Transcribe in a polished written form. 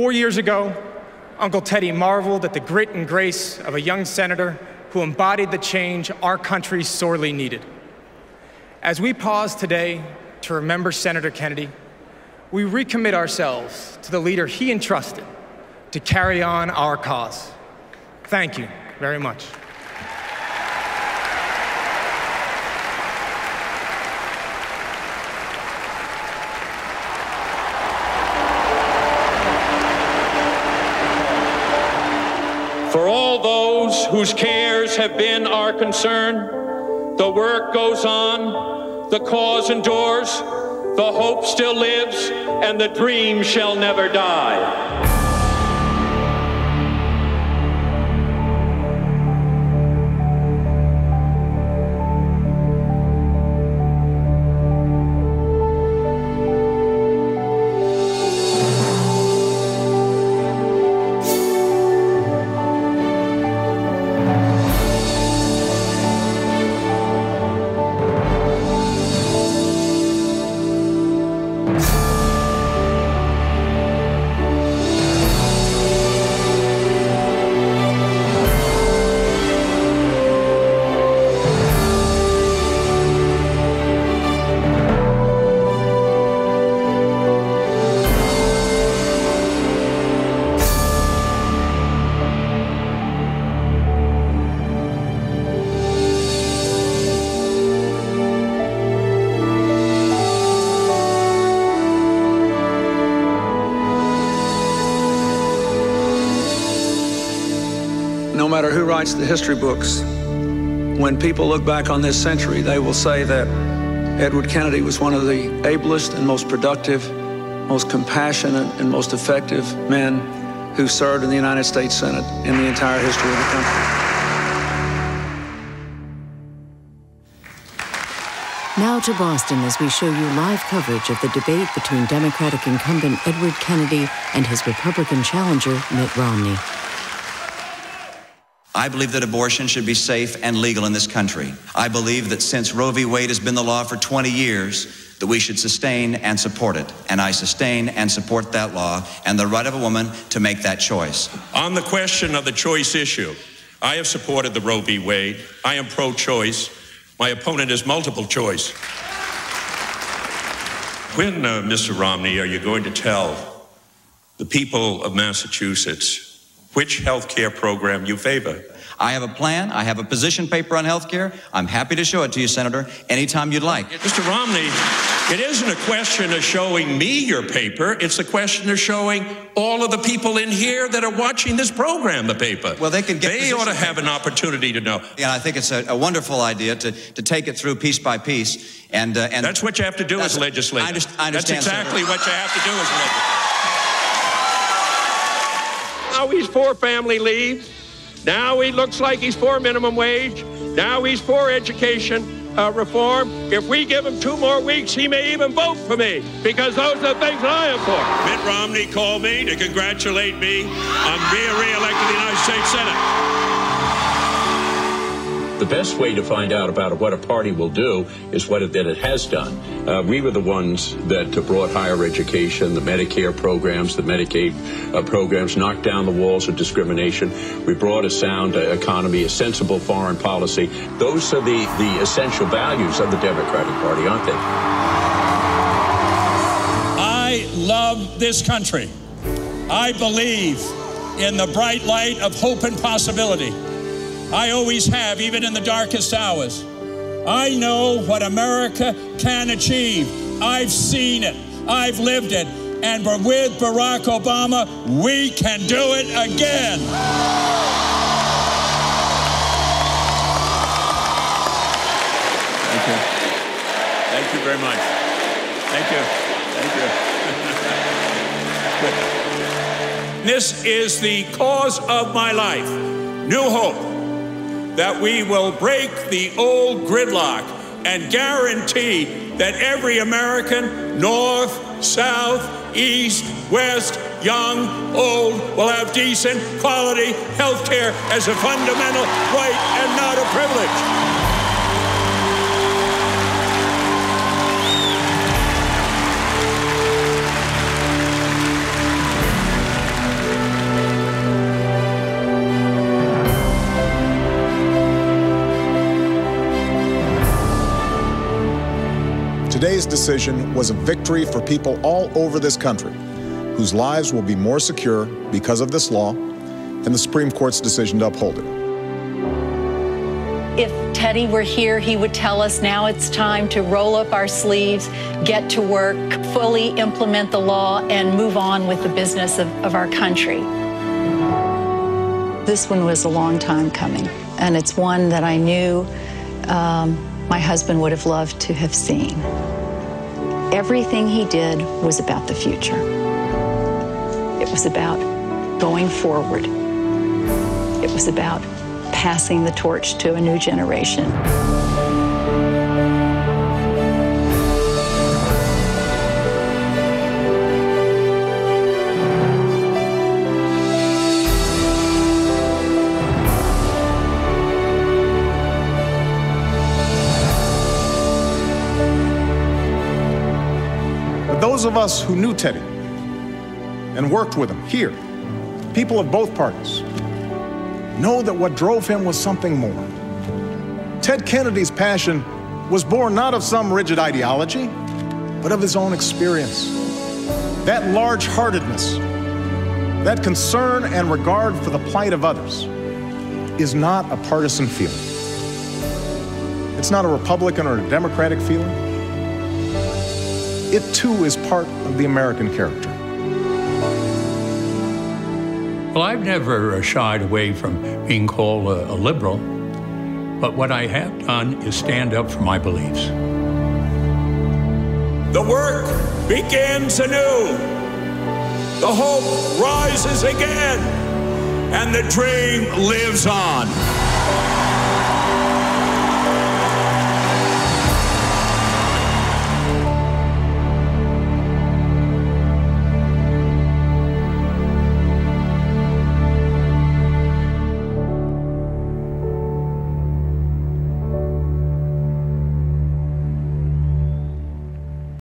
4 years ago, Uncle Teddy marveled at the grit and grace of a young senator who embodied the change our country sorely needed. As we pause today to remember Senator Kennedy, we recommit ourselves to the leader he entrusted to carry on our cause. Thank you very much. For all those whose cares have been our concern, the work goes on, the cause endures, the hope still lives, and the dream shall never die. No matter who writes the history books, when people look back on this century, they will say that Edward Kennedy was one of the ablest and most productive, most compassionate and most effective men who served in the United States Senate in the entire history of the country. Now to Boston as we show you live coverage of the debate between Democratic incumbent Edward Kennedy and his Republican challenger, Mitt Romney. I believe that abortion should be safe and legal in this country. I believe that since Roe v. Wade has been the law for 20 years, that we should sustain and support it. And I sustain and support that law and the right of a woman to make that choice. On the question of the choice issue, I have supported the Roe v. Wade. I am pro-choice. My opponent is multiple choice. When, Mr. Romney, are you going to tell the people of Massachusetts which health care program you favor? I have a plan. I have a position paper on health care. I'm happy to show it to you, Senator, anytime you'd like. Mr. Romney, it isn't a question of showing me your paper. It's a question of showing all of the people in here that are watching this program the paper. Well, they can get. They ought to have an opportunity to know. Yeah, I think it's a wonderful idea to take it through piece by piece. And that's what you have to do as a legislator. I understand, that's exactly Senator. what you have to do as a legislator. Now he's for family leave. Now he looks like he's for minimum wage. Now he's for education reform. If we give him 2 more weeks, he may even vote for me, because those are the things that I am for. Mitt Romney called me to congratulate me on being re-elected to the United States Senate. The best way to find out about what a party will do is what it has done. We were the ones that brought higher education, the Medicare programs, the Medicaid programs, knocked down the walls of discrimination. We brought a sound economy, a sensible foreign policy. Those are the essential values of the Democratic Party, aren't they? I love this country. I believe in the bright light of hope and possibility. I always have, even in the darkest hours. I know what America can achieve. I've seen it. I've lived it. And with Barack Obama, we can do it again. Thank you. Thank you very much. Thank you. Thank you. This is the cause of my life. New hope. That we will break the old gridlock and guarantee that every American, north, south, east, west, young, old, will have decent, quality health care as a fundamental right and not a privilege. Today's decision was a victory for people all over this country, whose lives will be more secure because of this law and the Supreme Court's decision to uphold it. If Teddy were here, he would tell us now it's time to roll up our sleeves, get to work, fully implement the law, and move on with the business of our country. This one was a long time coming, and it's one that I knew my husband would have loved to have seen. Everything he did was about the future. It was about going forward. It was about passing the torch to a new generation. But those of us who knew Teddy and worked with him here, people of both parties, know that what drove him was something more. Ted Kennedy's passion was born not of some rigid ideology, but of his own experience. That large-heartedness, that concern and regard for the plight of others is not a partisan feeling. It's not a Republican or a Democratic feeling. It too is part of the American character. Well, I've never shied away from being called a liberal, but what I have done is stand up for my beliefs. The work begins anew. The hope rises again, and the dream lives on.